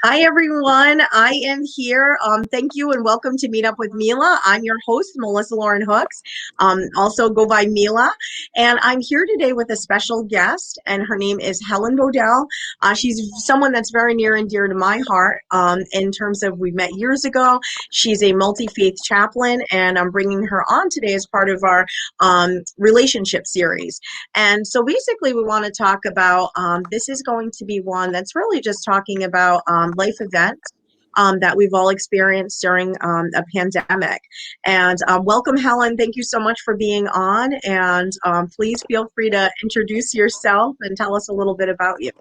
Hi, everyone. I am here. Thank you and welcome to Meetup with MeLa. I'm your host, Melissa Lauren Hooks. Also go by MeLa. And I'm here today with a special guest, and her name is Helen Bodell. She's someone that's very near and dear to my heart in terms of we met years ago. She's a multi-faith chaplain, and I'm bringing her on today as part of our relationship series. And so basically, we want to talk about this is going to be one that's really just talking about life events that we've all experienced during a pandemic. And welcome, Helen. Thank you so much for being on. And please feel free to introduce yourself and tell us a little bit about you.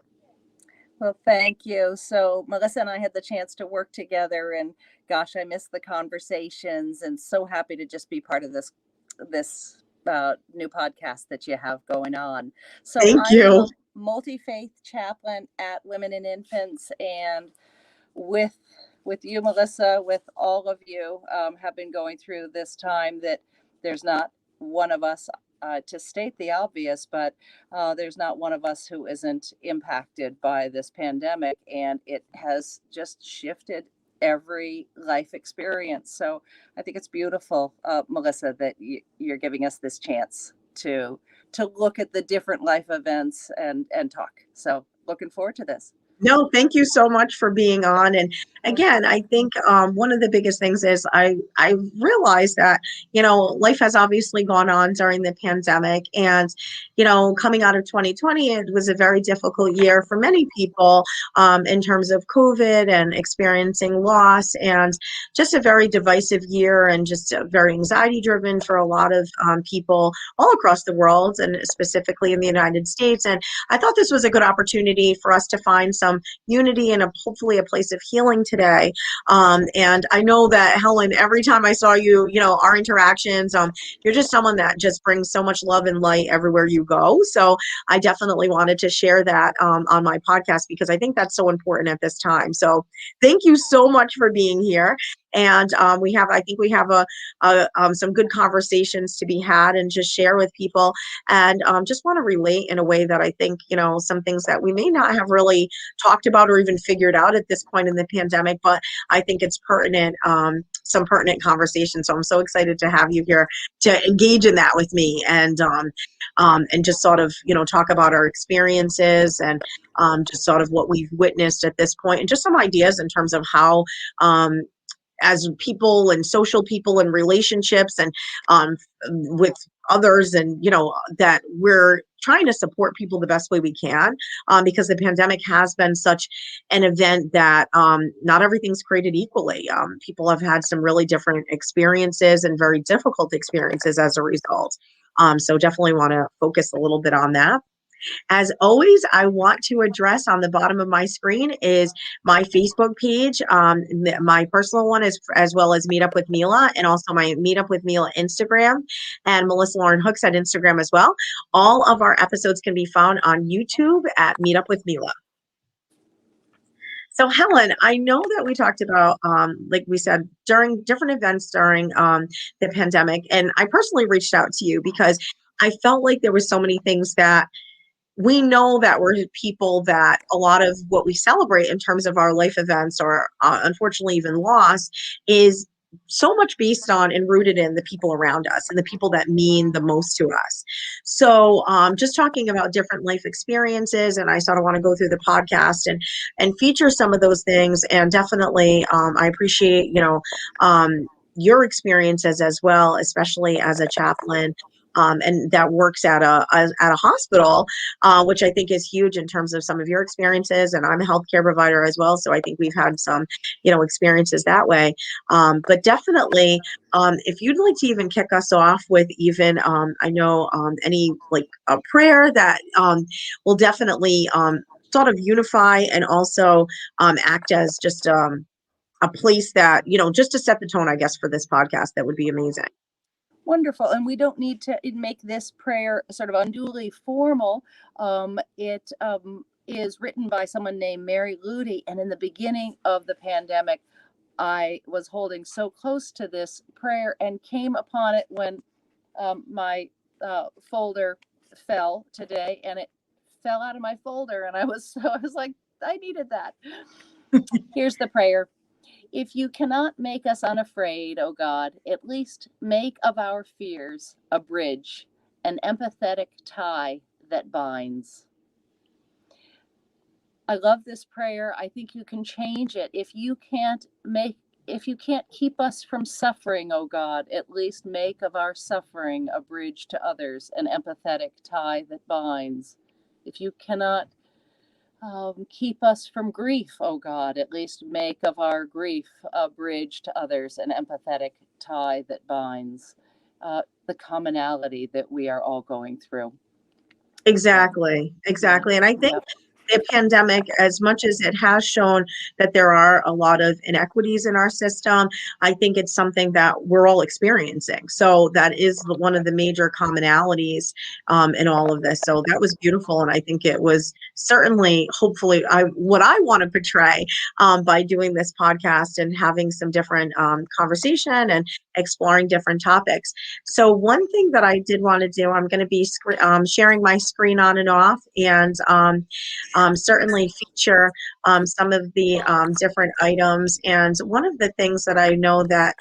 Well, thank you. So Melissa and I had the chance to work together, and gosh, I missed the conversations, and so happy to just be part of this new podcast that you have going on. So Thank I am you. a multi-faith chaplain at Women and Infants, and with with you, Melissa, with all of you, have been going through this time that there's not one of us, to state the obvious, but there's not one of us who isn't impacted by this pandemic, and it has just shifted every life experience. So I think it's beautiful, Melissa, that you're giving us this chance to look at the different life events and talk. So looking forward to this. No, thank you so much for being on. And again, I think one of the biggest things is I realized that life has obviously gone on during the pandemic, and coming out of 2020, it was a very difficult year for many people in terms of COVID and experiencing loss, and just a very divisive year, and just very anxiety driven for a lot of people all across the world, and specifically in the United States. And I thought this was a good opportunity for us to find some unity and hopefully a place of healing today. And I know that, Helen, every time I saw you, our interactions, you're just someone that just brings so much love and light everywhere you go. So I definitely wanted to share that on my podcast because I think that's so important at this time. So thank you so much for being here. And I think we have some good conversations to be had and just share with people, and just want to relate in a way that I think, some things that we may not have really talked about or even figured out at this point in the pandemic, but I think it's pertinent, some pertinent conversation. So I'm so excited to have you here to engage in that with me, and just sort of, talk about our experiences, and just sort of what we've witnessed at this point, and just some ideas in terms of how, as people and social people and relationships, and with others, and that we're trying to support people the best way we can, because the pandemic has been such an event that not everything's created equally. People have had some really different experiences and very difficult experiences as a result. So definitely want to focus a little bit on that. As always, I want to address on the bottom of my screen is my Facebook page. My personal one is as well as Meetup with MeLa, and also my Meetup with MeLa Instagram, and Melissa Lauren Hooks at Instagram as well. All of our episodes can be found on YouTube at Meetup with MeLa. So Helen, I know that we talked about, like we said, during different events during the pandemic, and I personally reached out to you because I felt like there were so many things that we know that we're people that a lot of what we celebrate in terms of our life events, or unfortunately even loss, is so much based on and rooted in the people around us and the people that mean the most to us. So just talking about different life experiences, and I sort of want to go through the podcast and feature some of those things. And definitely I appreciate your experiences as well, especially as a chaplain, and that works at a hospital, which I think is huge in terms of some of your experiences. And I'm a healthcare provider as well, so I think we've had some, experiences that way. But definitely, if you'd like to even kick us off with even, I know any like a prayer that will definitely sort of unify, and also act as just a place that, just to set the tone, I guess, for this podcast, that would be amazing. Wonderful. And we don't need to make this prayer sort of unduly formal. It is written by someone named Mary Ludy. And in the beginning of the pandemic, I was holding so close to this prayer and came upon it when my folder fell today, and it fell out of my folder. And I was like, I needed that. Here's the prayer. If you cannot make us unafraid, O God, at least make of our fears a bridge, an empathetic tie that binds. I love this prayer. I think you can change it. If you can't keep us from suffering, O God, at least make of our suffering a bridge to others, an empathetic tie that binds. If you cannot keep us from grief, O God, at least make of our grief a bridge to others, an empathetic tie that binds the commonality that we are all going through. Exactly, Yeah, exactly. And I think yeah, the pandemic, as much as it has shown that there are a lot of inequities in our system, I think it's something that we're all experiencing. So that is one of the major commonalities in all of this. So that was beautiful, and I think it was certainly, hopefully, what I want to portray by doing this podcast and having some different conversation and exploring different topics. So one thing that I did want to do, I'm going to be sharing my screen on and off, and certainly feature some of the different items. And one of the things that I know that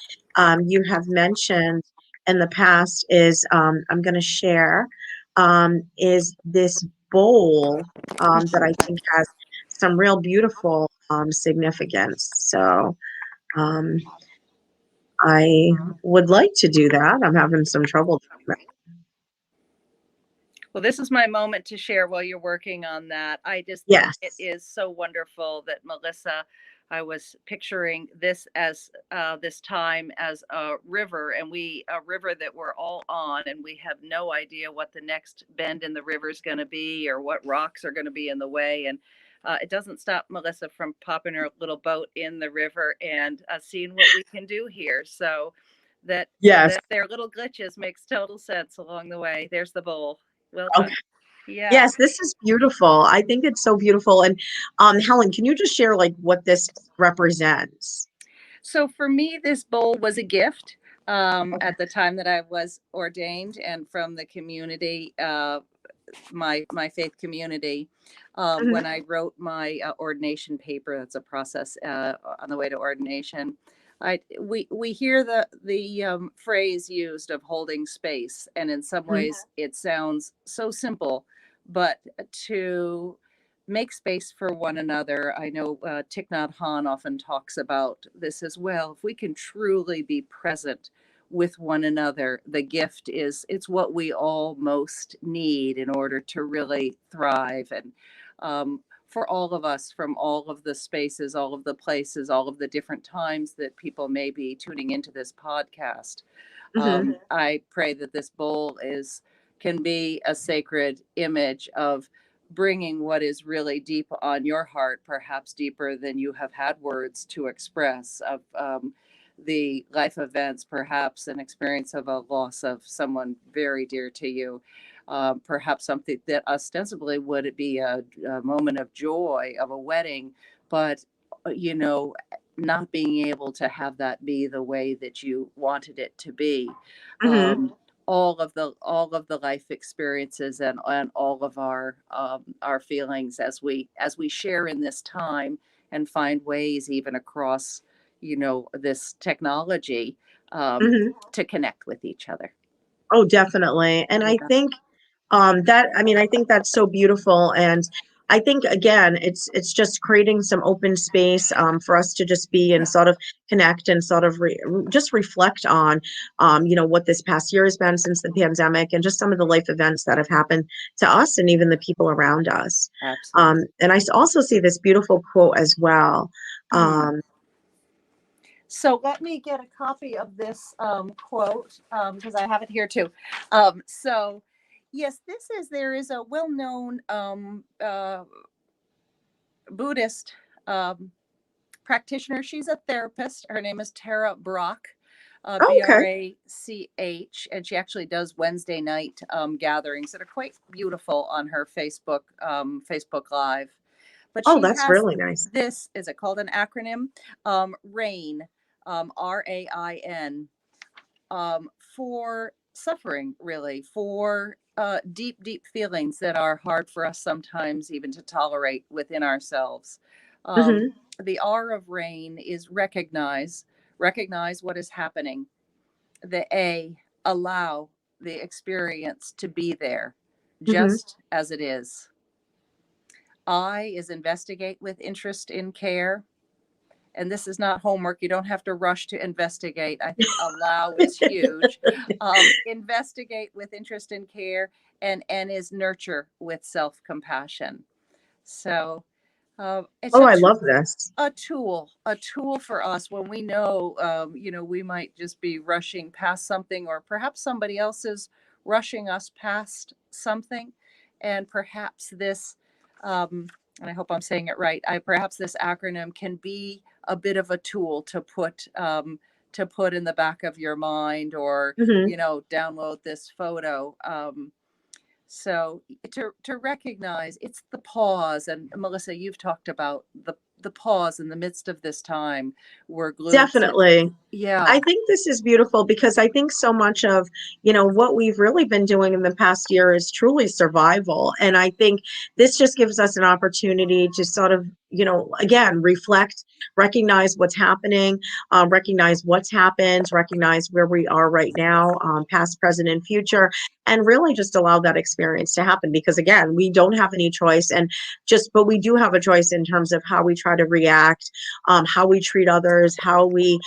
you have mentioned in the past is I'm going to share is this bowl that I think has some real beautiful significance. So um, I would like to do that. I'm having some trouble doing that. well, this is my moment to share while you're working on that. I just think it Yes. is so wonderful that Melissa, I was picturing this as this time as a river, and a river that we're all on, and we have no idea what the next bend in the river is going to be or what rocks are going to be in the way. And it doesn't stop Melissa from popping her little boat in the river and seeing what we can do here. So Yes. that their little glitches makes total sense along the way. There's the bowl. Well Okay. done. Yeah. Yes, this is beautiful. I think it's so beautiful. And Helen, can you just share like what this represents? So for me, this bowl was a gift Okay. at the time that I was ordained and from the community, my faith community. Hmm. When I wrote my ordination paper, that's a process on the way to ordination. We hear the phrase used of holding space, and in some ways it sounds so simple, but to make space for one another. I know Thich Nhat Hanh often talks about this as well. If we can truly be present with one another, the gift is it's what we all most need in order to really thrive. And for all of us, from all of the spaces, all of the places, all of the different times that people may be tuning into this podcast, Hmm. I pray that this bowl is can be a sacred image of bringing what is really deep on your heart, perhaps deeper than you have had words to express, of the life events, perhaps an experience of a loss of someone very dear to you, perhaps something that ostensibly would be a moment of joy of a wedding, but you know, not being able to have that be the way that you wanted it to be. Hmm. All of the life experiences and all of our feelings as we share in this time and find ways even across this technology Hmm. to connect with each other. Oh, definitely. And I Yeah, think that I mean I think that's so beautiful. And I think again it's just creating some open space for us to just be and sort of connect and sort of just reflect on what this past year has been since the pandemic and just some of the life events that have happened to us and even the people around us. absolutely. And I also see this beautiful quote as well. Hmm. Um, So let me get a copy of this quote because I have it here too. So, yes, there is a well known Buddhist um, practitioner. She's a therapist. Her name is Tara Brach, oh, okay. Brach, and she actually does Wednesday night gatherings that are quite beautiful on her Facebook Live. But Oh, she that's has really nice. this, is it called an acronym? RAIN, RAIN, for suffering, really, for deep, deep feelings that are hard for us sometimes even to tolerate within ourselves. Mm-hmm. The R of rain is recognize what is happening. The A, allow the experience to be there Mm-hmm. just as it is. I is investigate with interest in care. And this is not homework. You don't have to rush to investigate. I think allow is huge. Investigate with interest in care, and N is nurture with self compassion. So it's Oh, I love this. a tool for us when we know, we might just be rushing past something, or perhaps somebody else is rushing us past something, and perhaps this, and I hope I'm saying it right. Perhaps this acronym can be a bit of a tool to put in the back of your mind, or Mm-hmm. download this photo. So to recognize it's the pause, and Melissa, you've talked about the pause in the midst of this time. We're glued to, Definitely. yeah, I think this is beautiful because I think so much of, what we've really been doing in the past year is truly survival. And I think this just gives us an opportunity to sort of, again, reflect, recognize what's happening, recognize what's happened, recognize where we are right now, past, present, and future, and really just allow that experience to happen. Because again, we don't have any choice, but we do have a choice in terms of how we try to react, how we treat others, how we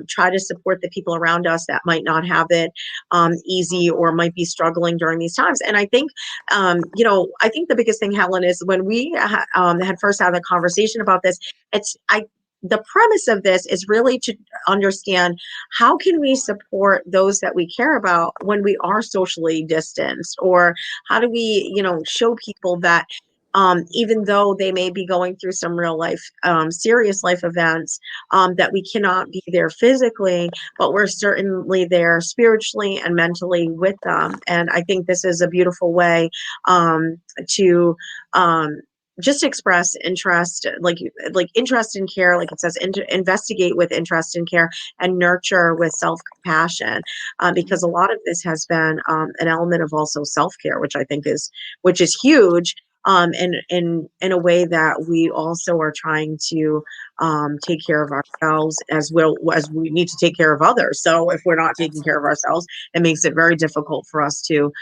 try to support the people around us that might not have it easy or might be struggling during these times. And I think, I think the biggest thing, Helen, is when we had first had a conversation about this, the premise of this is really to understand how can we support those that we care about when we are socially distanced, or how do we, show people that even though they may be going through some real life, serious life events, that we cannot be there physically, but we're certainly there spiritually and mentally with them. And I think this is a beautiful way to just express interest, like interest in care, like it says, investigate with interest in care, and nurture with self compassion, because a lot of this has been an element of also self care, which is huge, in a way that we also are trying to take care of ourselves as well as we need to take care of others. So if we're not taking care of absolutely. ourselves, it makes it very difficult for us to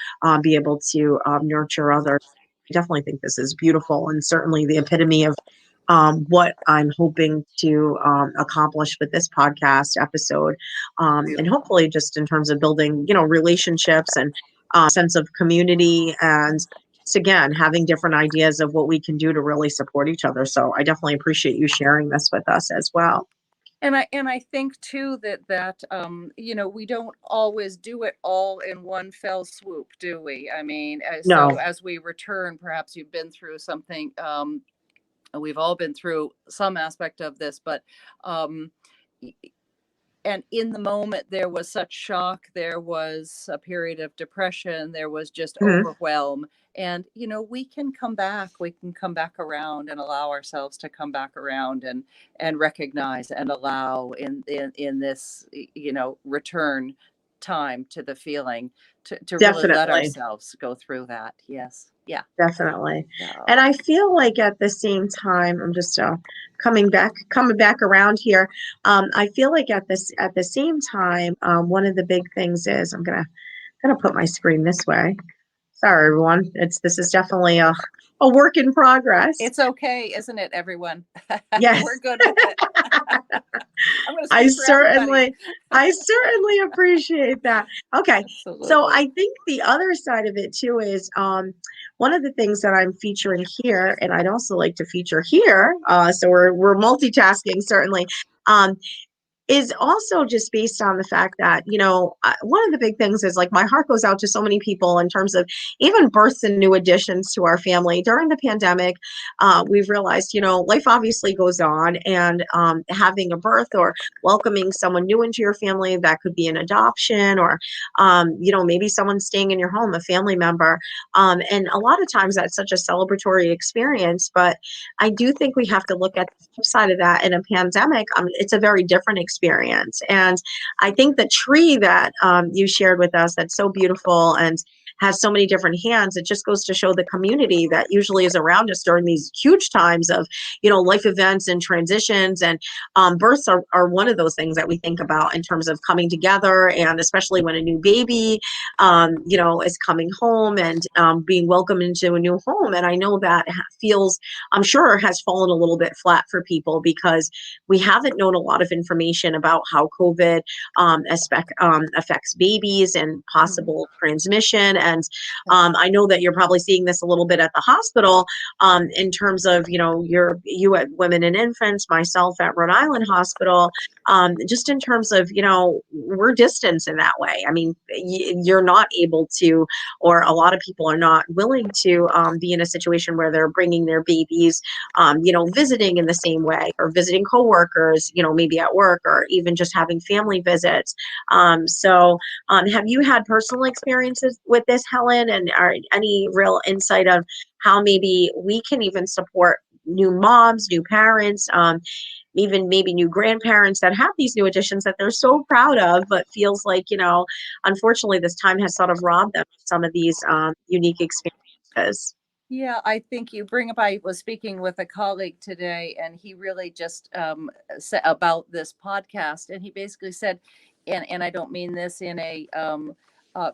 be able to nurture others. I definitely think this is beautiful, and certainly the epitome of what I'm hoping to accomplish with this podcast episode, and Beautiful. hopefully just in terms of building, relationships and sense of community, and just again having different ideas of what we can do to really support each other. So I definitely appreciate you sharing this with us as well. And I think too that we don't always do it all in one fell swoop, do we? I mean, so No. as we return, perhaps you've been through something. We've all been through some aspect of this, but um, and in the moment there was such shock, there was a period of depression, there was just Mhm. overwhelm. And we can come back around, and allow ourselves to come back around, and recognize and allow in this return time to the feeling, to really let Definitely. ourselves go through that. Yes, yeah. Definitely. And So I feel like at the same time, I'm just coming back around here. I feel like at the same time, one of the big things is I'm gonna put my screen this way. Sorry, everyone. This is definitely a work in progress. it's okay, isn't it, everyone? We're Yes. good with it. I'm going to I speak for everybody. certainly, I certainly appreciate that. Okay, so Absolutely. I think the other side of it too is one of the things that I'm featuring here, and I'd also like to feature here. So we're multitasking certainly. Um, is also just based on the fact that, one of the big things is like my heart goes out to so many people in terms of even births and new additions to our family during the pandemic. We've realized, life obviously goes on, and having a birth or welcoming someone new into your family, that could be an adoption, or, maybe someone staying in your home, a family member. And a lot of times that's such a celebratory experience, but I do think we have to look at the flip side of that. In a pandemic, it's a very different experience experience. And I think the tree that you shared with us, that's so beautiful and has so many different hands, it just goes to show the community that usually is around us during these huge times of, life events and transitions. And births are one of those things that we think about in terms of coming together, and especially when a new baby, is coming home and being welcomed into a new home. And I know that feels, I'm sure, has fallen a little bit flat for people because we haven't known a lot of information about how COVID affects babies and possible transmission. And I know that you're probably seeing this a little bit at the hospital in terms of, you at Women and Infants, myself at Rhode Island Hospital, just in terms of, we're distanced in that way. I mean, you're not able to, or a lot of people are not willing to be in a situation where they're bringing their babies, visiting in the same way, or visiting coworkers, maybe at work, or even just having family visits. Have you had personal experiences with this, Helen, and are any real insight of how maybe we can even support new moms, new parents, even maybe new grandparents that have these new additions that they're so proud of, but feels like, unfortunately, this time has sort of robbed them of some of these unique experiences. Yeah, I think you bring up, I was speaking with a colleague today, and he really just said about this podcast. And he basically said, and I don't mean this in a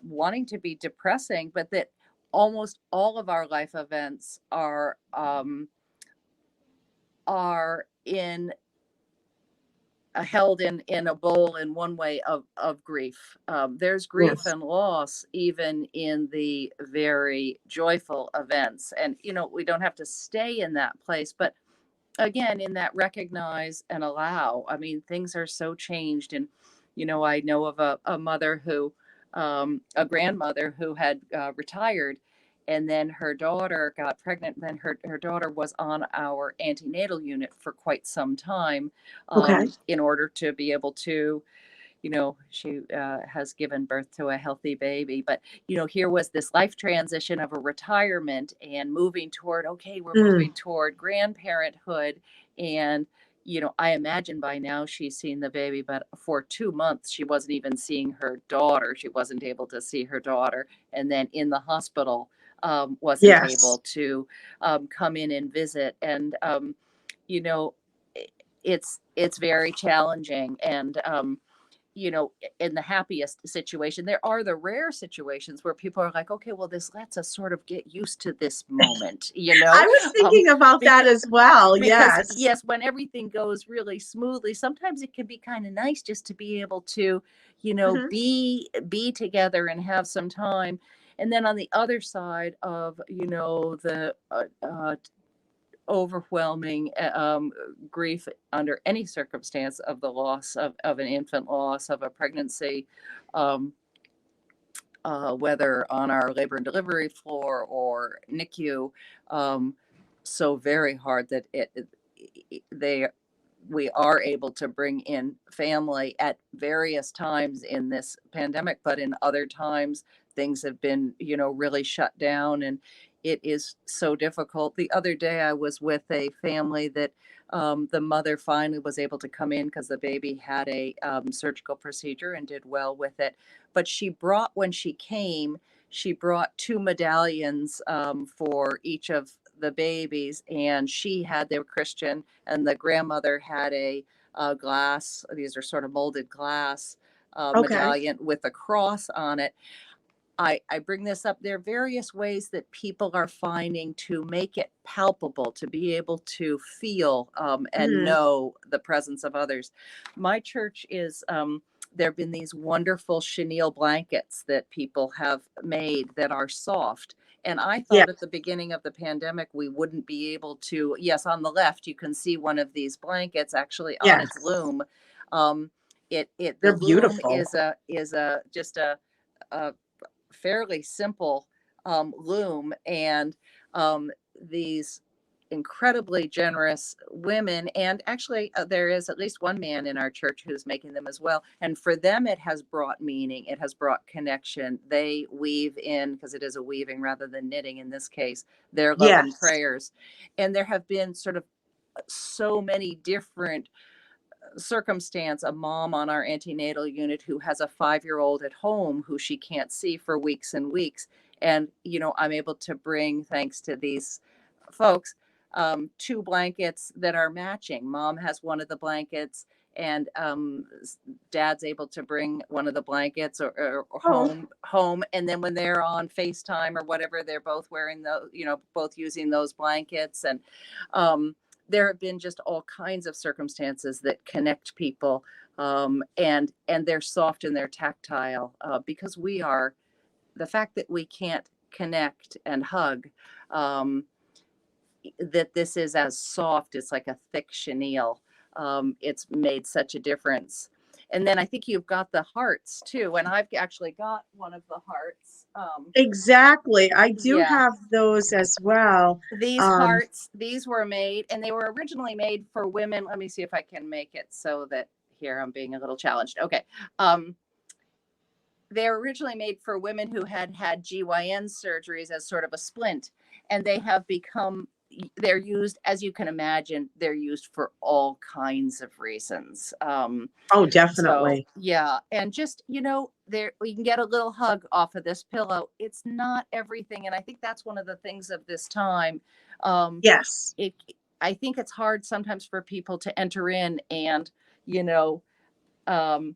wanting to be depressing, but that almost all of our life events are in held in a bowl in one way of grief. There's grief Yes. and loss even in the very joyful events, and we don't have to stay in that place, but again, in that recognize and allow. I mean, things are so changed. And I know of a mother who a grandmother who had retired, and then her daughter got pregnant, and then her daughter was on our antenatal unit for quite some time, Okay. in order to be able to, she has given birth to a healthy baby. But, here was this life transition of a retirement and moving toward, okay, we're Mm, moving toward grandparenthood. And, I imagine by now she's seen the baby, but for 2 months, she wasn't even seeing her daughter. She wasn't able to see her daughter. And then in the hospital, wasn't able yes. to come in and visit. And, you know, it's very challenging. And, in the happiest situation, there are the rare situations where people are like, okay, well, this lets us sort of get used to this moment, I was um, thinking about because that as well. because Yes. yes, when everything goes really smoothly, sometimes it can be kind of nice just to be able to, Hmm. be together and have some time. And then on the other side of, the overwhelming grief under any circumstance of the loss of an infant, loss of a pregnancy, um, whether on our labor and delivery floor or NICU, so very hard that they we are able to bring in family at various times in this pandemic, but in other times things have been, really shut down, and it is so difficult. The other day I was with a family that the mother finally was able to come in because the baby had a surgical procedure and did well with it. But when she came, she brought two medallions for each of the babies, and they were Christian, and the grandmother had a glass. These are sort of molded glass Okay. medallion with a cross on it. I bring this up. There are various ways that people are finding to make it palpable, to be able to feel and Hmm. know the presence of others. My church is, there have been these wonderful chenille blankets that people have made that are soft. And I Yeah. thought at the beginning of the pandemic, we wouldn't be able to. Yes, on the left, you can see one of these blankets actually on its Yes. loom. The They're loom beautiful. is just a fairly simple loom, and these incredibly generous women, and actually there is at least one man in our church who's making them as well, and for them it has brought meaning, it has brought connection. They weave in, because it is a weaving rather than knitting in this case, their love and Yes. prayers. And there have been sort of so many different circumstance, a mom on our antenatal unit who has a 5-year-old at home who she can't see for weeks and weeks. And, I'm able to bring, thanks to these folks, 2 blankets that are matching. Mom has one of the blankets, and dad's able to bring one of the blankets or Oh, home. And then when they're on FaceTime or whatever, they're both wearing those, both using those blankets. And there have been just all kinds of circumstances that connect people, and they're soft and they're tactile, because we are, the fact that we can't connect and hug, um, that this is as soft, it's like a thick chenille. It's made such a difference. And then I think you've got the hearts too, and I've actually got one of the hearts. exactly. I do Yeah, have those as well. these Um, hearts, these were made, and they were originally made for women. Let me see if I can make it so that, here I'm being a little challenged. Okay. um they were originally made for women who had had GYN surgeries as sort of a splint, and they have become, they're used, as you can imagine, they're used for all kinds of reasons. oh, So definitely. yeah, and just, there, we can get a little hug off of this pillow. It's not everything, and I think that's one of the things of this time. Um, Yes. it, I think it's hard sometimes for people to enter in and, you know, um,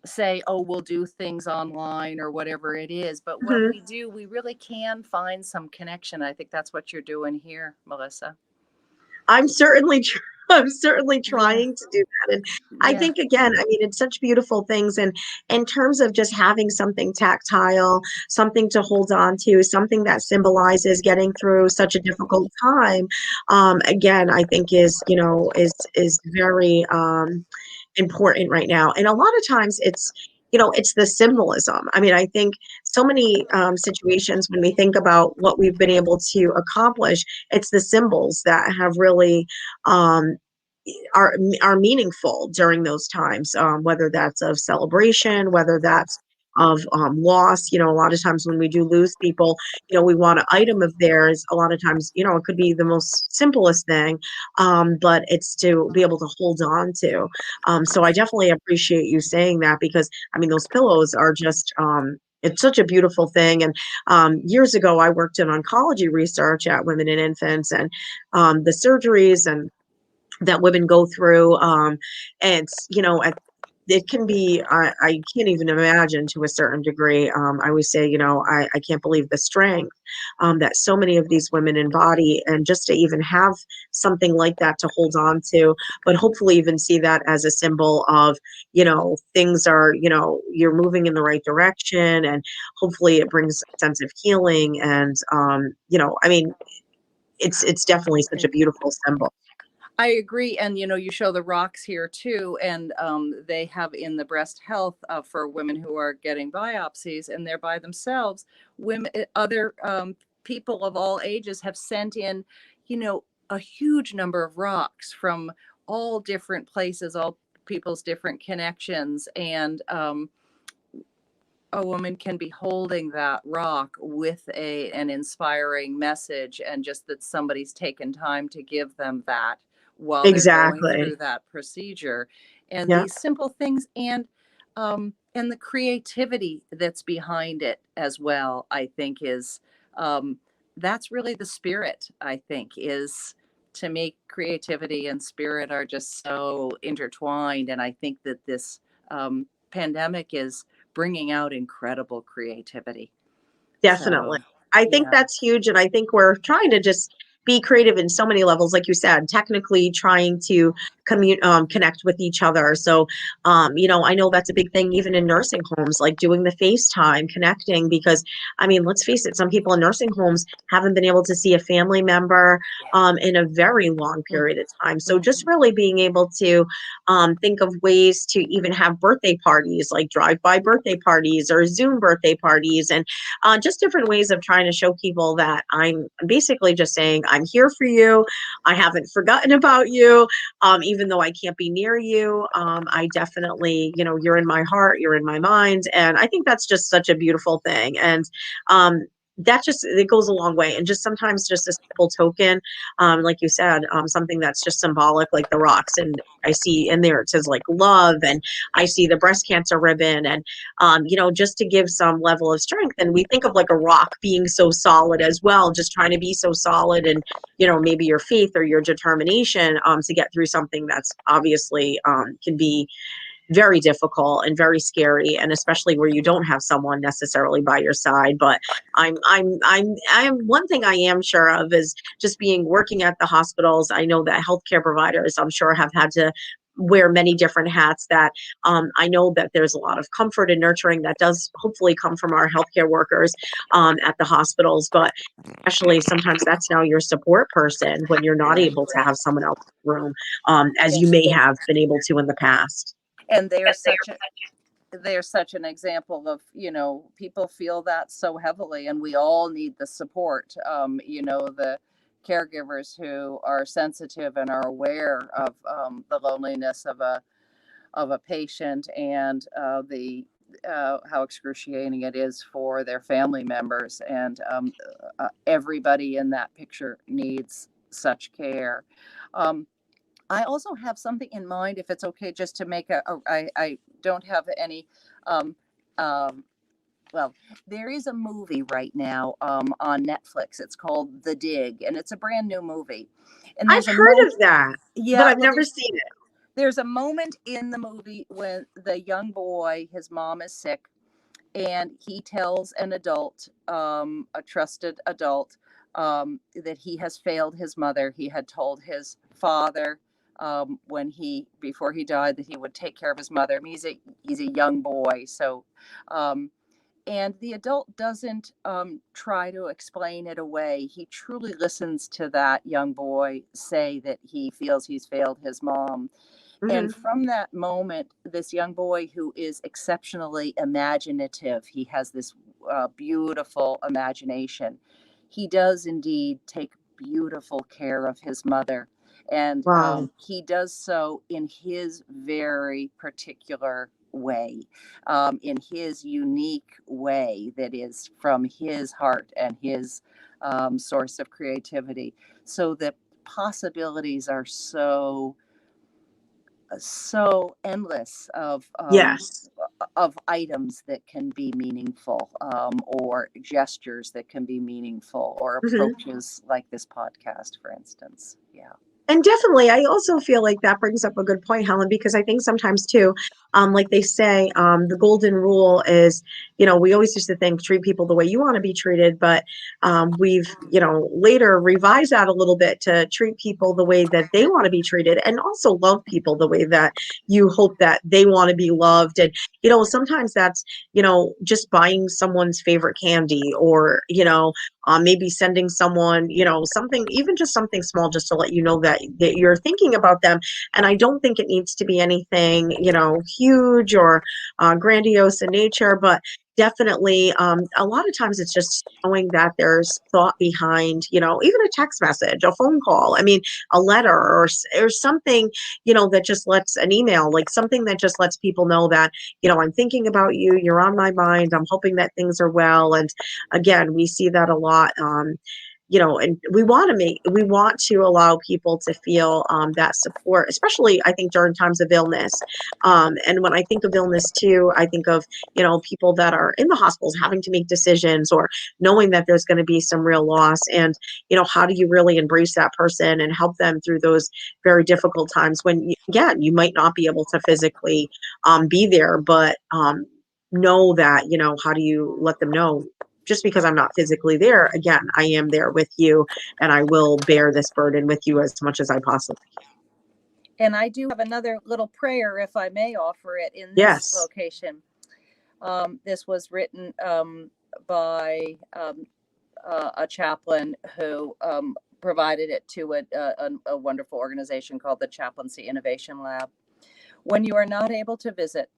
say, oh, we'll do things online or whatever it is. But when Mhm. we do, we really can find some connection. I think that's what you're doing here, Melissa. I'm certainly I'm certainly Yeah. trying to do that. And I Yeah. think again, I mean, it's such beautiful things. And in terms of just having something tactile, something to hold on to, something that symbolizes getting through such a difficult time, again, I think is very important right now. And a lot of times it's the symbolism. I mean, I think so many situations when we think about what we've been able to accomplish, it's the symbols that have really um, are meaningful during those times, whether that's of celebration, whether that's of loss. A lot of times when we do lose people, we want an item of theirs. A lot of times, it could be the most simplest thing, but it's to be able to hold on to. So I definitely appreciate you saying that because I mean, those pillows are just. It's such a beautiful thing. And years ago, I worked in oncology research at Women and Infants, and the surgeries and that women go through. And it can be, I can't even imagine to a certain degree. I always say, I can't believe the strength that so many of these women embody, and just to even have something like that to hold on to, but hopefully even see that as a symbol of, things are, you're moving in the right direction, and hopefully it brings a sense of healing. And, I mean, it's definitely such a beautiful symbol. I agree. And, you show the rocks here too. And they have in the breast health, for women who are getting biopsies and they're by themselves. Women, other people of all ages have sent in, a huge number of rocks from all different places, all people's different connections. And a woman can be holding that rock with an inspiring message, and just that somebody's taken time to give them that while they're going through Exactly. that procedure. And Yeah, these simple things, and the creativity that's behind it as well, I think is, that's really the spirit. I think is, to me, creativity and spirit are just so intertwined. And I think that this pandemic is bringing out incredible creativity. definitely. So, I think yeah. that's huge, and I think we're trying to just be creative in so many levels, like you said, technically trying to connect with each other. So, I know that's a big thing even in nursing homes, like doing the FaceTime, connecting, because I mean, let's face it, some people in nursing homes haven't been able to see a family member in a very long period of time. So just Mm-hmm. really being able to think of ways to even have birthday parties, like drive-by birthday parties or Zoom birthday parties, and just different ways of trying to show people that I'm basically just saying, I'm here for you. I haven't forgotten about you. Even though I can't be near you, I definitely, you're in my heart, you're in my mind. And I think that's just such a beautiful thing. And that just, it goes a long way. And just sometimes just a simple token, like you said, something that's just symbolic, like the rocks. And I see in there it says like love, and I see the breast cancer ribbon, and just to give some level of strength. And we think of like a rock being so solid as well, just trying to be so solid, and maybe your faith or your determination to get through something that's obviously can be very difficult and very scary, and especially where you don't have someone necessarily by your side. But I'm one thing I am sure of is just being working at the hospitals. I know that healthcare providers, I'm sure, have had to wear many different hats. That I know that there's a lot of comfort and nurturing that does hopefully come from our healthcare workers at the hospitals, but especially sometimes that's now your support person when you're not Right. able to have someone else in the room, as And, you may have been able to in the past. and they're such an example of, people feel that so heavily, and we all need the support. The caregivers who are sensitive and are aware of the loneliness of a patient, and the how excruciating it is for their family members, and everybody in that picture needs such care. Um, I also have something in mind, if it's okay, just to make I don't have any. Um, um, well, there is a movie right now on Netflix. It's called The Dig, and it's a brand new movie. And I've there's a heard of that, but yeah, I've well, never seen it. there's a moment in the movie when the young boy, his mom is sick, and he tells an adult, a trusted adult, that he has failed his mother. He had told his father before he died, that he would take care of his mother. I mean, he's a young boy, so um, and the adult doesn't try to explain it away. He truly listens to that young boy say that he feels he's failed his mom. And Mhm. from that moment, this young boy, who is exceptionally imaginative, he has this beautiful imagination. He does indeed take beautiful care of his mother. And Wow. he does so in his very particular way, in his unique way that is from his heart and his source of creativity. So the possibilities are so endless Yes. of items that can be meaningful, or gestures that can be meaningful, or Mhm. approaches like this podcast, for instance. Yeah. And definitely, I also feel like that brings up a good point, Helen, because I think sometimes too, like they say, the golden rule is, we always used to think treat people the way you want to be treated, but we've, later revised that a little bit to treat people the way that they want to be treated, and also love people the way that you hope that they want to be loved. And, sometimes that's, just buying someone's favorite candy, or, maybe sending someone, something, even just something small, just to let you know that you're thinking about them. And I don't think it needs to be anything, huge or grandiose in nature, but definitely a lot of times it's just showing that there's thought behind, even a text message, a phone call. I mean, a letter, or something, that just lets, an email, like something that just lets people know that, I'm thinking about you, you're on my mind, I'm hoping that things are well. And again, we see that a lot. And we want to allow people to feel that support, especially I think during times of illness. And when I think of illness too, I think of, people that are in the hospitals having to make decisions, or knowing that there's going to be some real loss. And, how do you really embrace that person and help them through those very difficult times when, again, you might not be able to physically be there, but know that, how do you let them know, just because I'm not physically there, again, I am there with you, and I will bear this burden with you as much as I possibly And I do have another little prayer, if I may offer it, in can. this Yes. location. This was written by a chaplain who provided it to a wonderful organization called the Chaplaincy Innovation Lab. When you are not able to visit,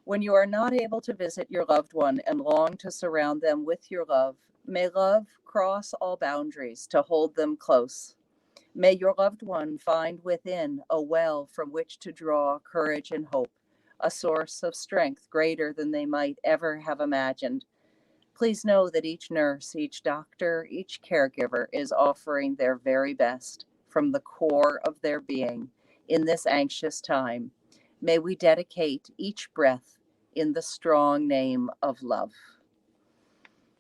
when you are not able to visit your loved one and long to surround them with your love, may love cross all boundaries to hold them close. May your loved one find within a well from which to draw courage and hope, a source of strength greater than they might ever have imagined. please know that each nurse, each doctor, each caregiver is offering their very best from the core of their being in this anxious time. May we dedicate each breath in the strong name of love.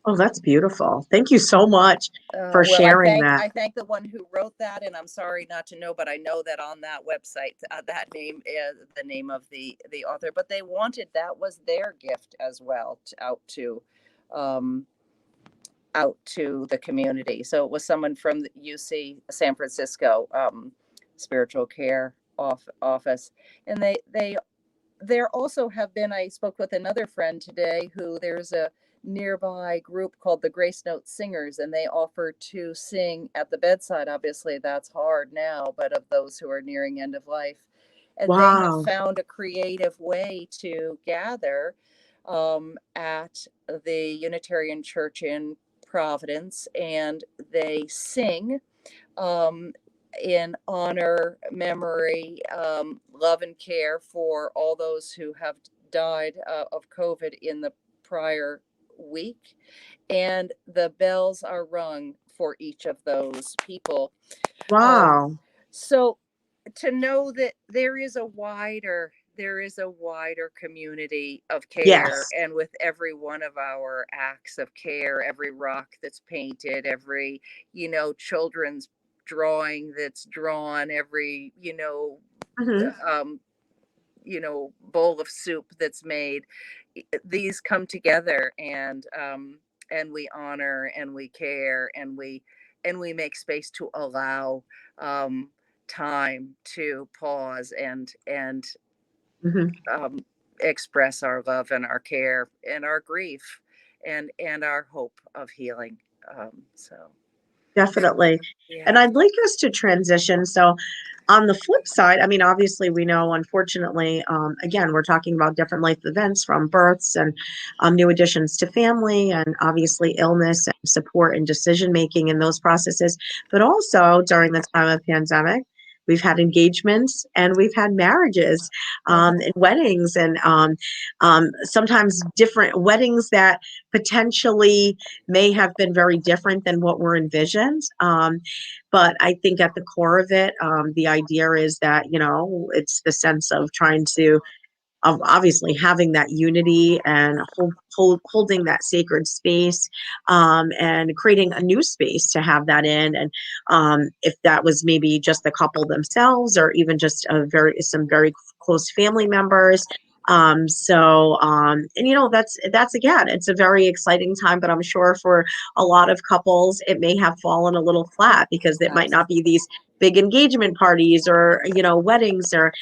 Oh, that's beautiful. Thank you so much for Well, sharing that. I thank the one who wrote that, and I'm sorry not to know, but I know that on that website, that name is the name of the author. But they wanted, that was their gift as well, um, out to the community. So it was someone from the UC San Francisco spiritual care office, and they there also have been, I spoke with another friend today who, there's a nearby group called the Grace Note Singers, and they offer to sing at the bedside. Obviously that's hard now, but of those who are nearing end of life, and they have Wow. found a creative way to gather at the Unitarian Church in Providence, and they sing um, in honor, memory, love, and care for all those who have died of COVID in the prior week. And the bells are rung for each of those people. Um, Wow. so to know that there is a wider community of care, Yes. and with every one of our acts of care, every rock that's painted, every children's drawing that's drawn, every Hmm. um bowl of soup that's made, these come together, and we honor, and we care, and we make space to allow um time to pause and Hmm. um express our love and our care and our grief and our hope of healing. So Definitely. And yeah. I'd like us to transition. So, on the flip side, I mean, obviously, we know, unfortunately, again, we're talking about different life events from births and new additions to family, and obviously illness and support and decision making in those processes. But also during the time of pandemic, we've had engagements and we've had marriages Mhm. and weddings, and sometimes different weddings that potentially may have been very different than what were envisioned. But I think at the core of it, the idea is that, it's the sense of trying to, of obviously having that unity and holding that sacred space, and creating a new space to have that in. And if that was maybe just the couple themselves, or even just some very close family members. And that's again, it's a very exciting time, but I'm sure for a lot of couples, it may have fallen a little flat because it might not be these big engagement parties, or weddings, or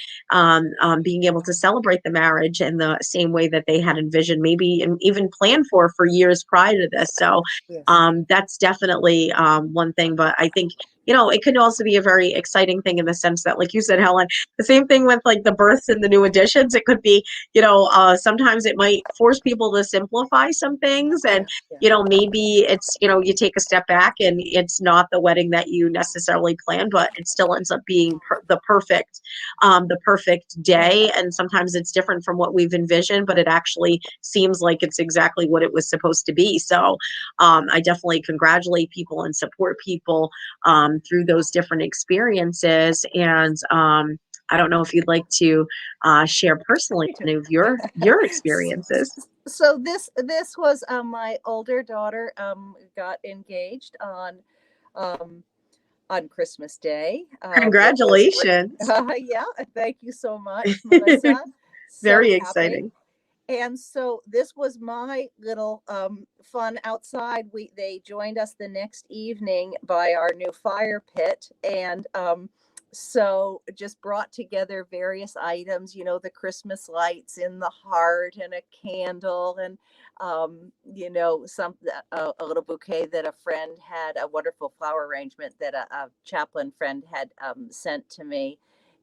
being able to celebrate the marriage in the same way that they had envisioned, maybe, and even planned for years prior to this. So Yes. that's definitely one thing. But I think, it could also be a very exciting thing in the sense that, like you said, Helen, the same thing with like the births and the new additions. It could be, sometimes it might force people to simplify some things. And Yeah. Yeah. maybe it's, you take a step back and it's not the wedding that you necessarily planned, but it still ends up being the perfect day. And sometimes it's different from what we've envisioned, but it actually seems like it's exactly what it was supposed to be. So I definitely congratulate people and support people through those different experiences. And I don't know if you'd like to share personally any of your experiences. So this was my older daughter got engaged um, on Christmas Day. It was great. Congratulations. Yeah, thank you so much, Melissa. So Very happy. exciting. And so this was my little fun outside. They joined us the next evening by our new fire pit, and so just brought together various items, the Christmas lights in the heart, and a candle, and some a little bouquet that a friend had, a wonderful flower arrangement that a chaplain friend had sent to me,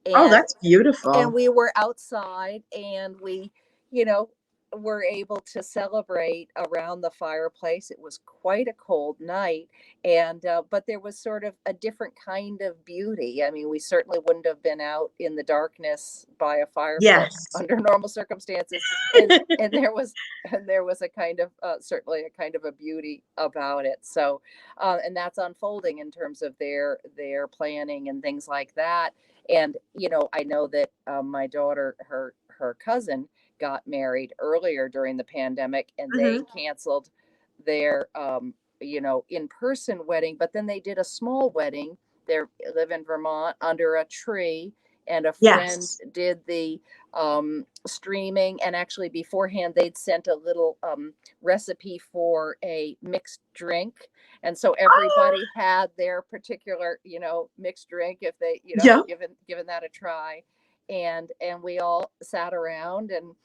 Oh, and that's beautiful. we were outside, and we, you know were able to celebrate around the fireplace. It was quite a cold night, and but there was sort of a different kind of beauty. I mean, we certainly wouldn't have been out in the darkness by a fireplace Yes. under normal circumstances, and there was a kind of certainly a kind of a beauty about it. So, and that's unfolding in terms of their planning and things like that. And I know that my daughter, her cousin, got married earlier during the pandemic, and they Hmm. canceled their in-person wedding, but then they did a small wedding. They live in Vermont under a tree, and a friend Yes. did the streaming, and actually beforehand they'd sent a little recipe for a mixed drink, and so Oh, everybody had their particular mixed drink if they yeah. had given that a try. And we all sat around, and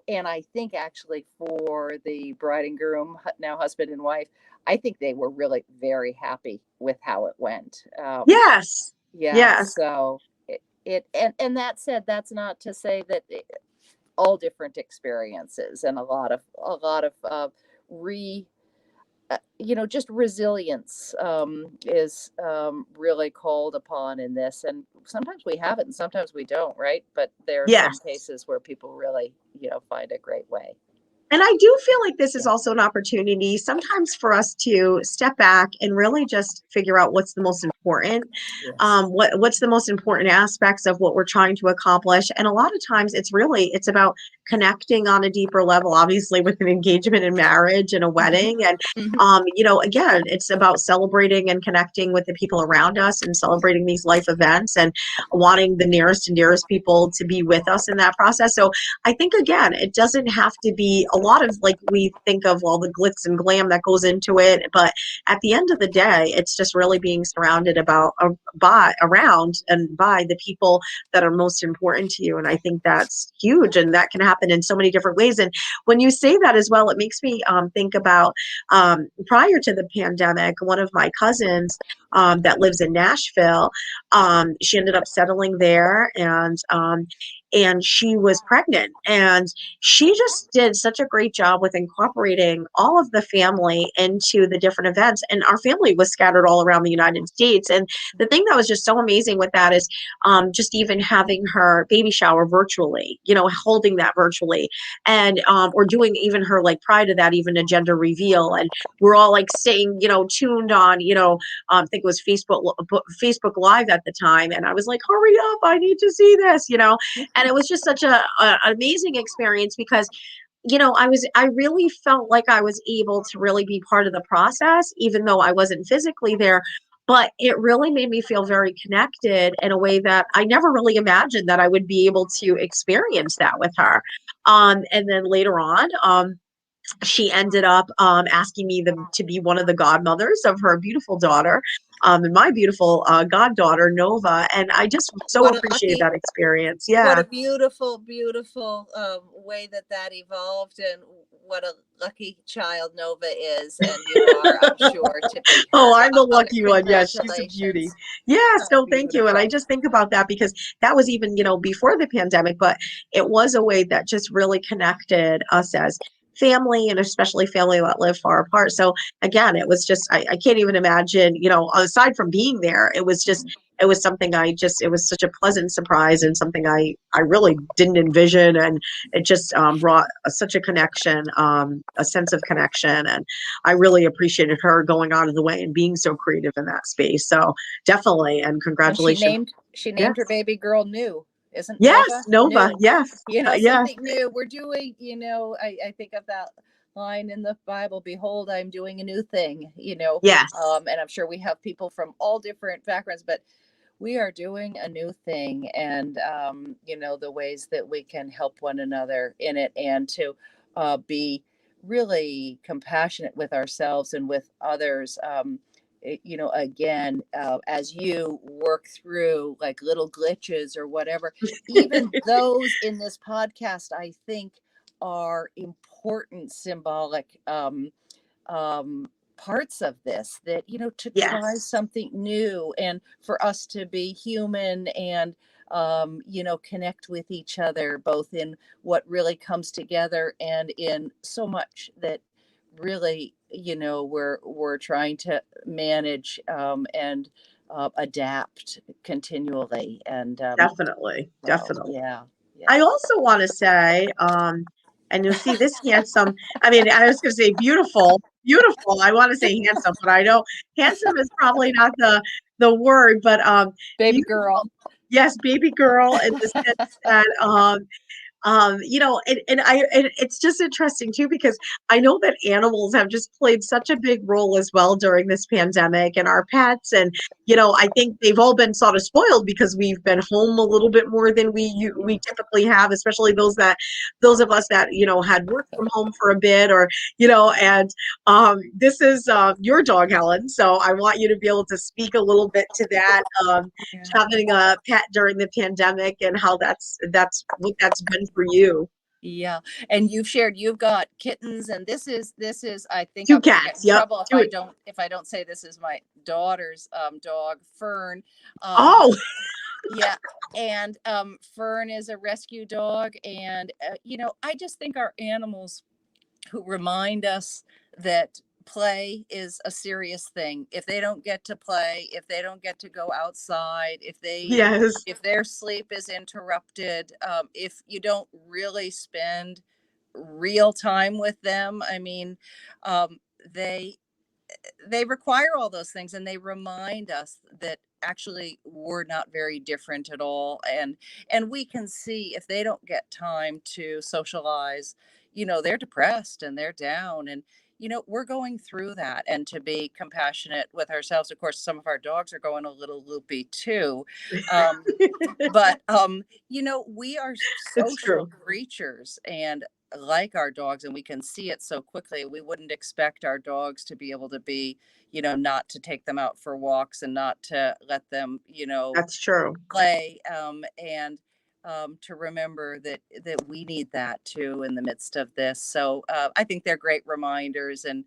and I think actually for the bride and groom, now husband and wife, I think they were really very happy with how it went. Yes. Yeah, Yes. so and that said, that's not to say that all different experiences, and a lot of re just resilience is really called upon in this. And sometimes we have it and sometimes we don't, right? But there are some Yes. cases where people really find a great way. And I do feel like this is Yeah. also an opportunity sometimes for us to step back and really just figure out what's the most important. Yes. What's the most important aspects of what we're trying to accomplish. And a lot of times it's about connecting on a deeper level, obviously with an engagement and marriage and a Mhm. wedding. And Mhm. again, it's about celebrating and connecting with the people around us and celebrating these life events and wanting the nearest and dearest people to be with us in that process. So I think again, it doesn't have to be a lot of like we think of all the glitz and glam that goes into it, but at the end of the day, it's just really being surrounded around and by the people that are most important to you. And I think that's huge, and that can happen in so many different ways. And when you say that as well, it makes me think about prior to the pandemic, one of my cousins that lives in Nashville, she ended up settling there, and she was pregnant, and she just did such a great job with incorporating all of the family into the different events. And our family was scattered all around the United States. And the thing that was just so amazing with that is just even having her baby shower virtually, holding that virtually, and or doing even her like prior to that, even a gender reveal. And we're all like staying, tuned on, I think it was Facebook Live at the time. And I was like, hurry up, I need to see this, and it was just such an amazing experience because I really felt like I was able to really be part of the process, even though I wasn't physically there. But it really made me feel very connected in a way that I never really imagined that I would be able to experience that with her. And then later on, she ended up asking me to be one of the godmothers of her beautiful daughter, and my beautiful goddaughter Nova. And I just so What a appreciate lucky that experience. what Yeah. a beautiful way that evolved, and what a lucky child Nova is, and you are, I'm sure, to be Oh, her I'm the godmother. lucky one. Yes, she's a beauty. Congratulations. Yes, no, thank you. And I Beautiful. just think about that because that was even, before the pandemic, but it was a way that just really connected us as family, and especially family that live far apart. So again, it was just, I can't even imagine, aside from being there, it was something it was such a pleasant surprise and something I really didn't envision. And it just brought such a connection, a sense of connection. And I really appreciated her going out of the way and being so creative in that space. So definitely, and And she congratulations. named she named her Yes. baby girl New. Isn't Yes, Nova Nova. new? Yes. Yes. Something new. We're doing, I think of that line in the Bible, behold, I'm doing a new thing, Yes. and I'm sure we have people from all different backgrounds, but we are doing a new thing. And the ways that we can help one another in it, and to be really compassionate with ourselves and with others. Again, as you work through like little glitches or whatever, even those in this podcast, I think, are important symbolic parts of this, that, to try Yes, something new, and for us to be human, and connect with each other, both in what really comes together and in so much that really, we're trying to manage, and adapt continually. And definitely, so definitely. yeah, yeah. I also want to say, and you'll see this handsome, I mean, I was going to say beautiful, beautiful. I want to say handsome, but I know handsome is probably not the word, but Baby beautiful. girl. Yes, baby girl in the sense that and it's just interesting too, because I know that animals have just played such a big role as well during this pandemic, and our pets. And I think they've all been sort of spoiled because we've been home a little bit more than we typically have, especially those of us that had worked from home for a bit, or and this is your dog, Helen, so I want you to be able to speak a little bit to that, Yeah. having a pet during the pandemic, and how that's what that's been for you. Yeah. And you've got kittens, and this is I think Two I'm going to get cats. in Yep. trouble if Do I it. don't say this is my daughter's dog, Fern. Um Oh, yeah. And Fern is a rescue dog, and I just think our animals who remind us that play is a serious thing. If they don't get to play, if they don't get to go outside, yes. if their sleep is interrupted, if you don't really spend real time with them, I mean, um, they they require all those things, and they remind us that actually we're not very different at all. And we can see if they don't get time to socialize, they're depressed and they're down, and we're going through that. And to be compassionate with ourselves, of course some of our dogs are going a little loopy too. um, but we are It's social true. creatures, and like our dogs, and we can see it so quickly. We wouldn't expect our dogs to be able to be, not to take them out for walks, and not to let them, That's true. play, and to remember that we need that too in the midst of this. So I think they're great reminders. And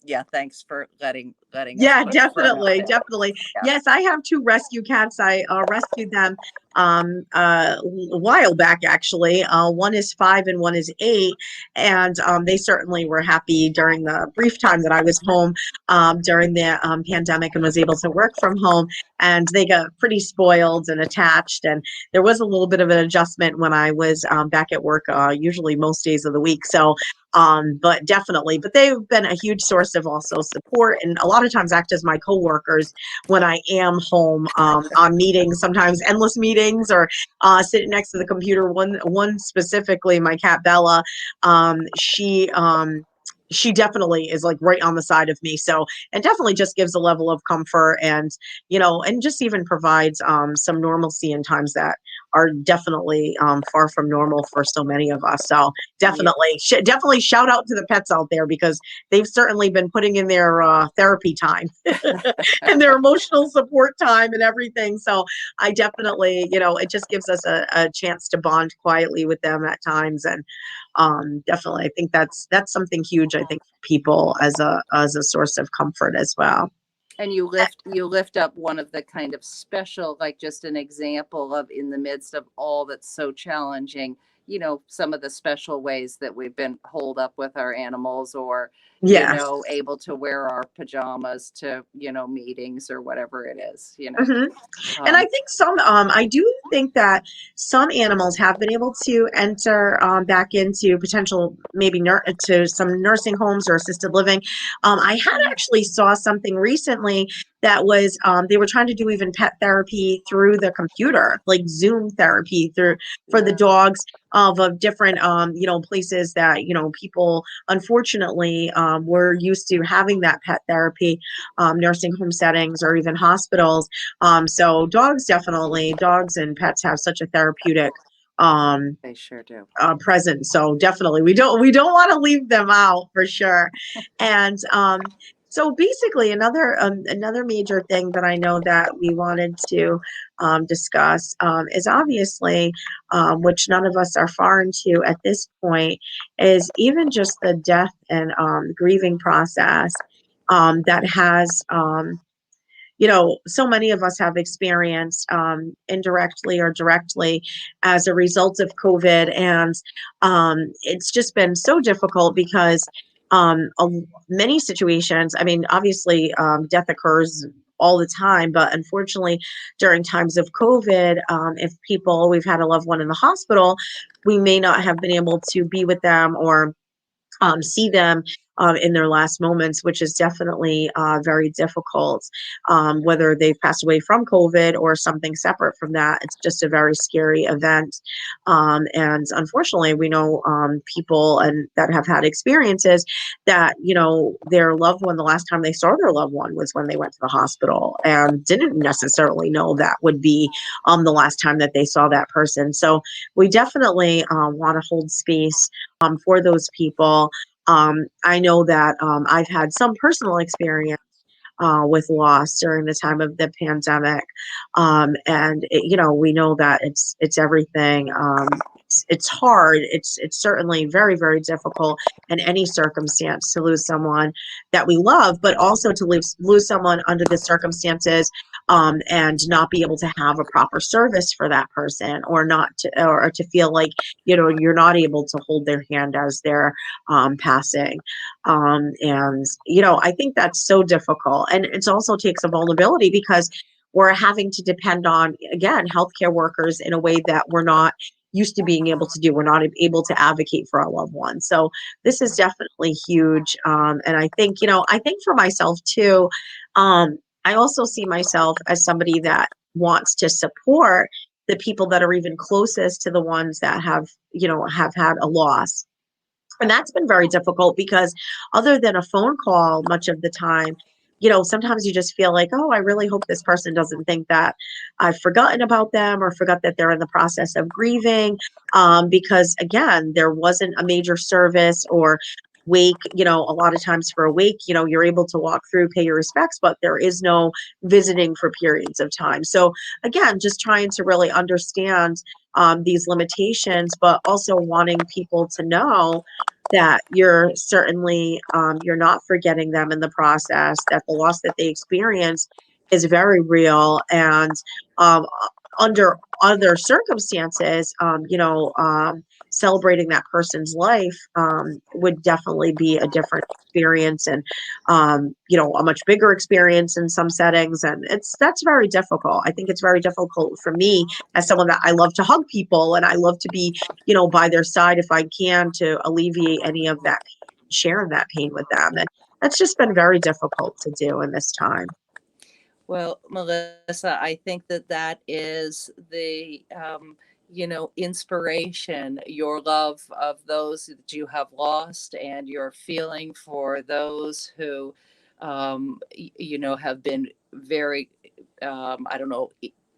yeah, thanks for letting us Yeah, put Fern out definitely, there. definitely. Yeah. Yes, I have two rescue cats. I rescued them a while back, actually. One is 5 and one is 8, and they certainly were happy during the brief time that I was home during the pandemic and was able to work from home. And they got pretty spoiled and attached, and there was a little bit of an adjustment when I was back at work, usually most days of the week. So but definitely, but they've been a huge source of also support, and a lot of times act as my coworkers when I am home on meetings, sometimes endless meetings, or sitting next to the computer. One specifically, my cat Bella, she definitely is like right on the side of me. So it definitely just gives a level of comfort, and and just even provides some normalcy in times that are definitely far from normal for so many of us. So Yeah. definitely, definitely shout out to the pets out there, because they've certainly been putting in their therapy time and their emotional support time and everything. So I definitely, it just gives us a chance to bond quietly with them at times. And definitely, I think that's something huge. I think for people as a source of comfort as well. And you lift up one of the kind of special, like just an example of, in the midst of all that's so challenging, some of the special ways that we've been holed up with our animals, or Yes. able to wear our pajamas to, meetings or whatever it is. Hmm. And I um think I do think that some animals have been able to enter back into potential, maybe to some nursing homes or assisted living. I had actually saw something recently that was they were trying to do even pet therapy through the computer, like Zoom therapy through for the yeah, dogs of different places that people unfortunately were used to having that pet therapy, nursing home settings or even hospitals. So dogs and pets have such a therapeutic um, they sure do. presence. So definitely, we don't want to leave them out for sure. And so basically, another major thing that I know that we wanted to discuss is obviously, which none of us are foreign to at this point, is even just the death and grieving process. that has, so many of us have experienced indirectly or directly as a result of COVID. And it's just been so difficult because many situations, I mean, obviously, death occurs all the time, but unfortunately, during times of COVID, if we've had a loved one in the hospital, we may not have been able to be with them or see them in their last moments, which is definitely very difficult. Whether they've passed away from COVID or something separate from that, it's just a very scary event. And unfortunately, we know people and that have had experiences that, their loved one, the last time they saw their loved one was when they went to the hospital and didn't necessarily know that would be the last time that they saw that person. So we definitely want to hold space for those people. I know that I've had some personal experience with loss during the time of the pandemic, and we know that it's everything. It's hard. It's certainly very, very difficult in any circumstance to lose someone that we love, but also to lose someone under the circumstances and not be able to have a proper service for that person, or not to, or to feel like you're not able to hold their hand as they're passing. And I think that's so difficult, and it also takes a vulnerability because we're having to depend on, again, healthcare workers in a way that we're not used to being able to do. We're not able to advocate for our loved ones. So this is definitely huge. And I think for myself too, I also see myself as somebody that wants to support the people that are even closest to the ones that have had a loss. And that's been very difficult because other than a phone call, much of the time, sometimes you just feel like, oh, I really hope this person doesn't think that I've forgotten about them or forgot that they're in the process of grieving. Because again, there wasn't a major service or wake. A lot of times for a wake, you're able to walk through, pay your respects, but there is no visiting for periods of time. So again, just trying to really understand these limitations, but also wanting people to know that you're certainly you're not forgetting them in the process, that the loss that they experience is very real. And under other circumstances, celebrating that person's life would definitely be a different experience, and a much bigger experience in some settings. And that's very difficult. I think it's very difficult for me as someone that I love to hug people and I love to be by their side if I can, to alleviate any of that pain, share that pain with them. And that's just been very difficult to do in this time. Well, Melissa, I think that that is the, inspiration, your love of those that you have lost, and your feeling for those who, have been very, I don't know,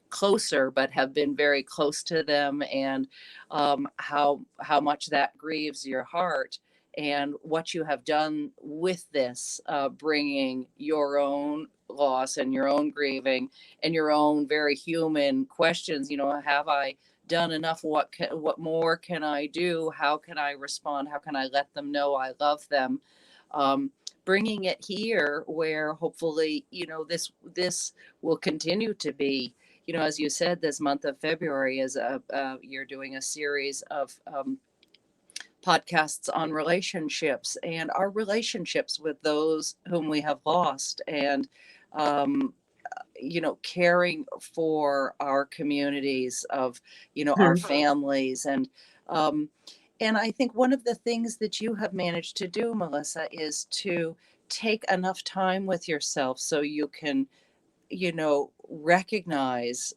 closer, but have been very close to them, and how much that grieves your heart, and what you have done with this, bringing your own loss and your own grieving and your own very human questions. Have I done enough? What more can I do? How can I respond? How can I let them know I love them? Um, Bringing it here, where hopefully, this will continue to be. As you said, this month of February is you're doing a series of podcasts on relationships and our relationships with those whom we have lost, and um, caring for our communities of, our Mhm. families. Um, and I think one of the things that you have managed to do, Melissa, is to take enough time with yourself so you can, recognize,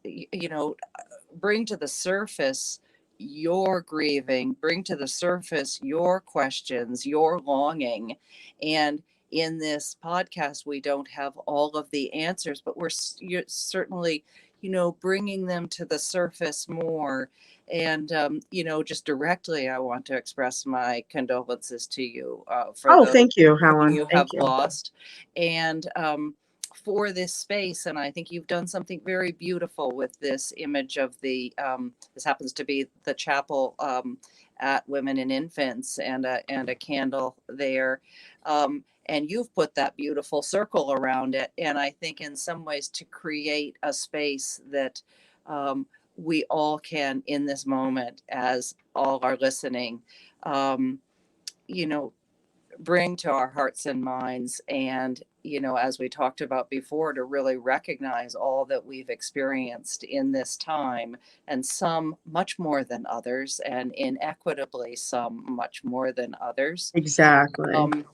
bring to the surface your grieving, bring to the surface your questions, your longing. And in this podcast, we don't have all of the answers, but you're certainly, bringing them to the surface more. And, just directly, I want to express my condolences to you, for Oh, those thank you, whom Helen. you Thank have you. lost. And, for this space. And I think you've done something very beautiful with this image of this happens to be the chapel, at Women and Infants, and a candle there. And you've put that beautiful circle around it. And I think in some ways to create a space that we all can in this moment, as all are listening, um, you know, bring to our hearts and minds. And, as we talked about before, to really recognize all that we've experienced in this time, and some much more than others, and inequitably some much more than others. Exactly. Um,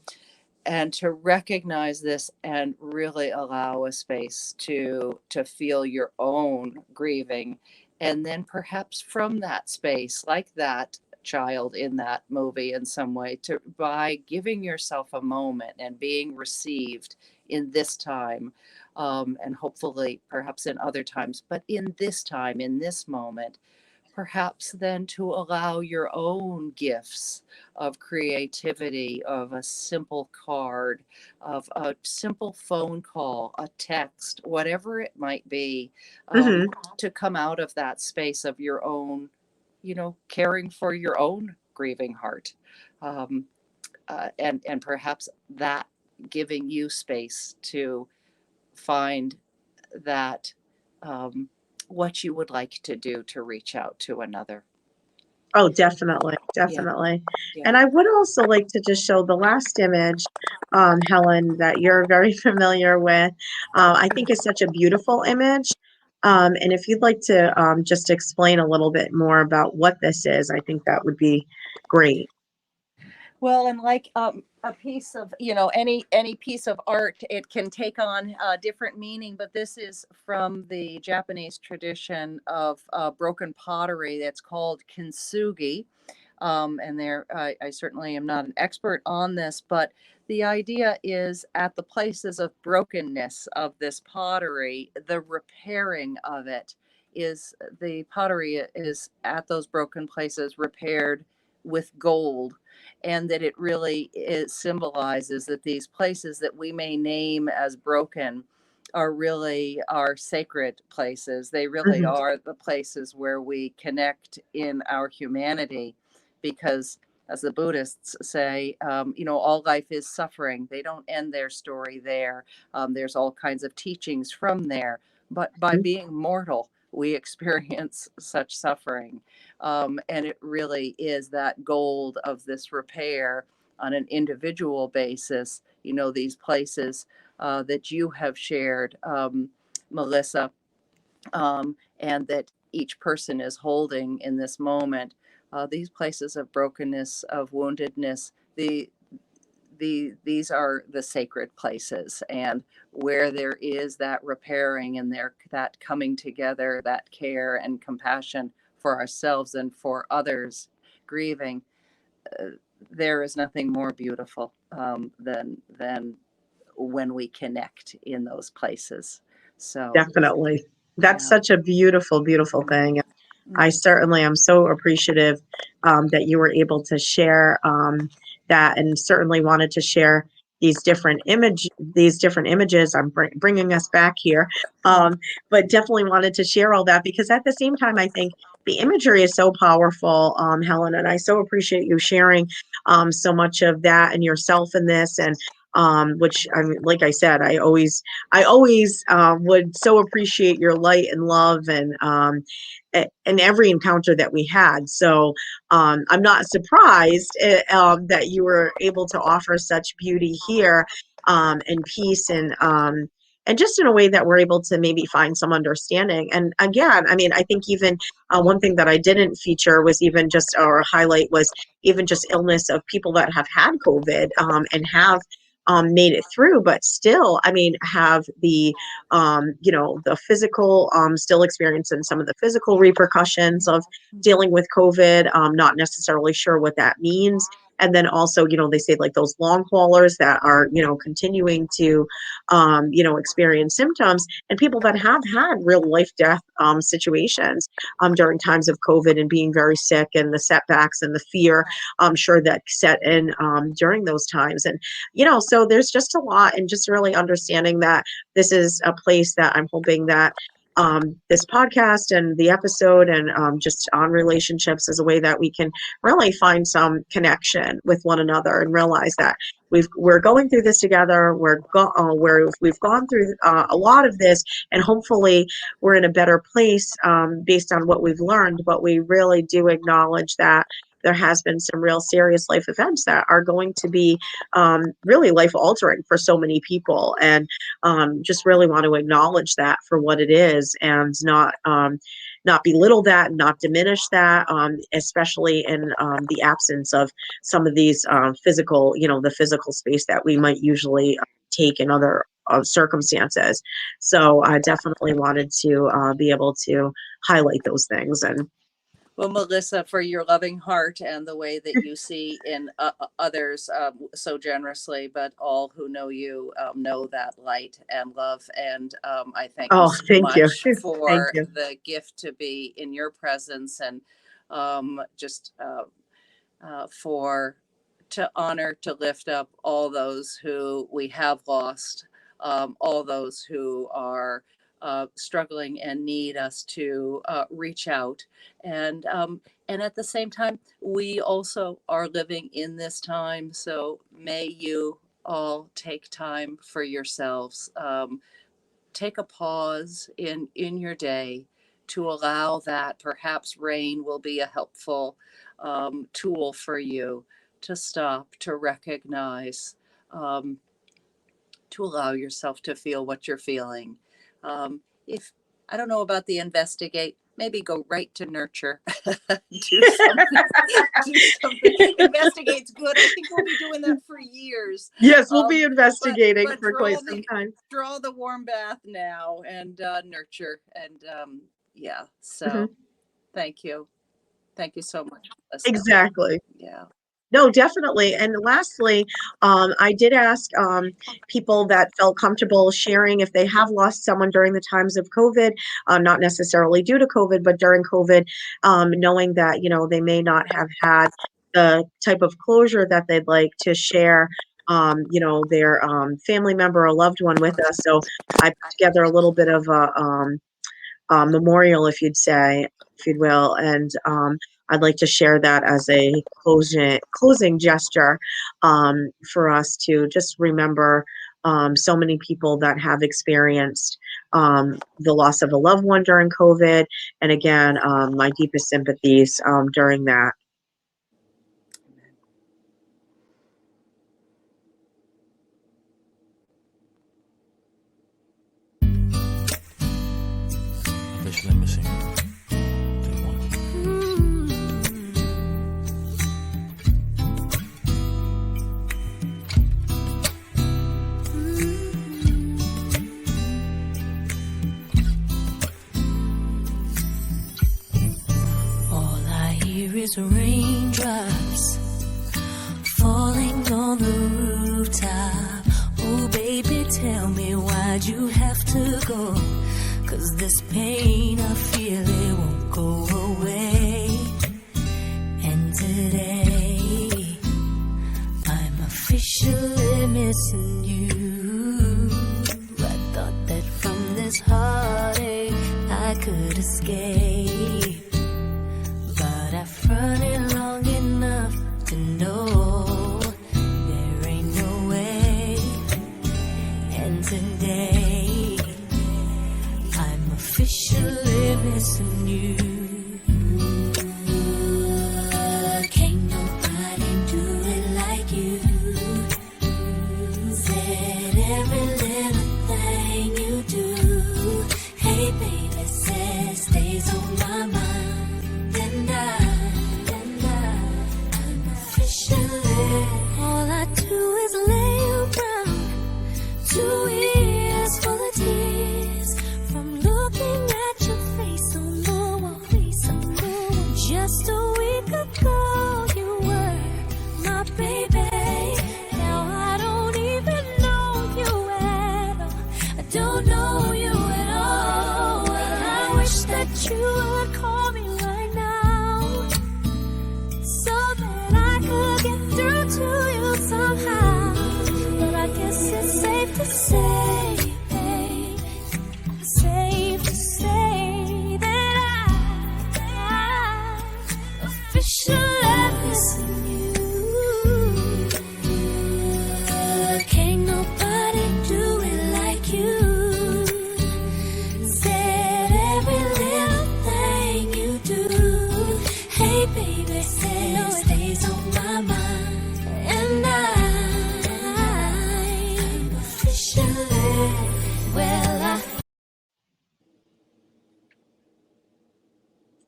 and to recognize this and really allow a space to feel your own grieving, and then perhaps from that space, like that child in that movie, in some way, to by giving yourself a moment and being received in this time, and hopefully perhaps in other times, but in this time, in this moment, perhaps then to allow your own gifts of creativity, of a simple card, of a simple phone call, a text, whatever it might be, Hmm. to come out of that space of your own, caring for your own grieving heart. Um, and perhaps that giving you space to find that, um, what you would like to do to reach out to another. Oh, definitely, Yeah, definitely. yeah. And I would also like to just show the last image, Helen, that you're very familiar with. I think is such a beautiful image. And if you'd like to just explain a little bit more about what this is, I think that would be great. Well, and like a piece of, any piece of art, it can take on a different meaning. But this is from the Japanese tradition of broken pottery that's called kintsugi. And there, I certainly am not an expert on this, but the idea is at the places of brokenness of this pottery, the repairing of it is, the pottery is at those broken places repaired with gold. And that it really symbolizes that these places that we may name as broken are really our sacred places. They really Hmm. are the places where we connect in our humanity, because as the Buddhists say, all life is suffering. They don't end their story there. There's all kinds of teachings from there. But by being mortal, we experience such suffering. And it really is that gold of this repair on an individual basis, these places that you have shared, Melissa, and that each person is holding in this moment. These places of brokenness, of woundedness, these are the sacred places, and where there is that repairing and there that coming together, that care and compassion for ourselves and for others grieving, uh, there is nothing more beautiful than when we connect in those places. So Definitely. That's yeah. such a beautiful, beautiful thing. I Mm. certainly am so appreciative that you were able to share that, and certainly wanted to share these different images. I'm bringing us back here, Mm. but definitely wanted to share all that because at the same time, I think the imagery is so powerful, Helen, and I so appreciate you sharing so much of that and yourself in this, and which I mean, like I said, I always would so appreciate your light and love and every encounter that we had. So I'm not surprised that you were able to offer such beauty here and peace and just in a way that we're able to maybe find some understanding. And again, I mean, I think even one thing that I didn't feature was even just or highlight was even just illness of people that have had COVID and have made it through, but still, I mean, have the physical, still experiencing some of the physical repercussions of dealing with COVID, not necessarily sure what that means. And then also, they say like those long haulers that are, continuing to, experience symptoms, and people that have had real life death situations during times of COVID and being very sick, and the setbacks and the fear, I'm sure that set in during those times. And, so there's just a lot, and just really understanding that this is a place that I'm hoping that this podcast and the episode and just on relationships as a way that we can really find some connection with one another and realize that we're going through this together. We've gone through a lot of this, and hopefully we're in a better place based on what we've learned. But we really do acknowledge that there has been some real serious life events that are going to be really life altering for so many people, and just really want to acknowledge that for what it is, and not belittle that, not diminish that, especially in the absence of some of these physical, the physical space that we might usually take in other circumstances. So I definitely wanted to be able to highlight those things. And well, Melissa, for your loving heart and the way that you see in others so generously, but all who know you know that light and love. And I thank you so thank you. much Thank for you. the gift to be in your presence, and just to honor, to lift up all those who we have lost, all those who are struggling and need us to reach out. And at the same time, we also are living in this time. So may you all take time for yourselves. Take a pause in your day to allow that. Perhaps rain will be a helpful tool for you to stop, to recognize, to allow yourself to feel what you're feeling. If I don't know about the investigate, maybe go right to nurture. do something. Do something. Investigate's good. I think we'll be doing that for years. Yes, we'll be investigating but for quite some time. Draw the warm bath now and nurture. And so thank you. Thank you so much. Melissa. Exactly. Yeah. No, definitely. And lastly, I did ask people that felt comfortable sharing if they have lost someone during the times of COVID, not necessarily due to COVID, but during COVID, knowing that, they may not have had the type of closure that they'd like to share, their family member or loved one with us. So I put together a little bit of a memorial, if you will, and I'd like to share that as a closing gesture for us to just remember so many people that have experienced the loss of a loved one during COVID. And again, my deepest sympathies during that. Let me sing. Is raindrops falling on the rooftop. Oh baby, tell me why'd you have to go? 'Cause this pain I feel, it won't go away. And today I'm officially missing you. I thought that from this heartache I could escape, I've run it long enough to know there ain't no way. And today I'm officially missing you. Can't nobody do it like you. Said every little thing you do. Hey baby, says stays on my mind. And all I do is lay around, 2 ears full of tears from looking at your face on the wall. Just a week ago you were my baby. Now I don't even know you at all. I don't know you at all. Well, I wish that you would call me right now, so that I could get through to you somehow. But I guess it's safe to say, babe, safe to say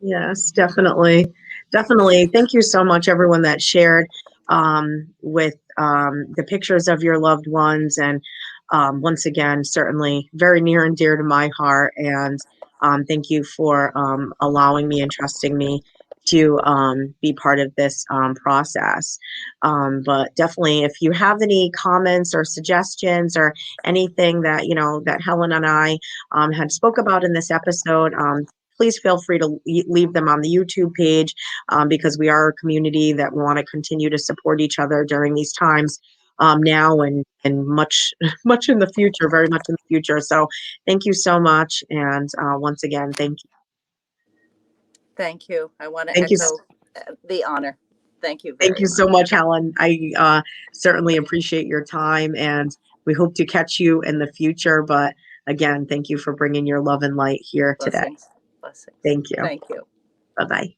Yes, definitely. Definitely. Thank you so much, everyone that shared with the pictures of your loved ones. And once again, certainly very near and dear to my heart. And thank you for allowing me and trusting me to be part of this process. But definitely, if you have any comments or suggestions or anything that, that Helen and I had spoke about in this episode, please feel free to leave them on the YouTube page, because we are a community that want to continue to support each other during these times, now and much much in the future, very much in the future. So thank you so much, and once again, thank you. Thank you. I want to Thank you. echo the honor. Thank you Thank very you so much. much, Helen. I certainly appreciate your time, and we hope to catch you in the future. But again, thank you for bringing your love and light here today. Blessings. Blessings. Thank you. Thank you. Bye bye.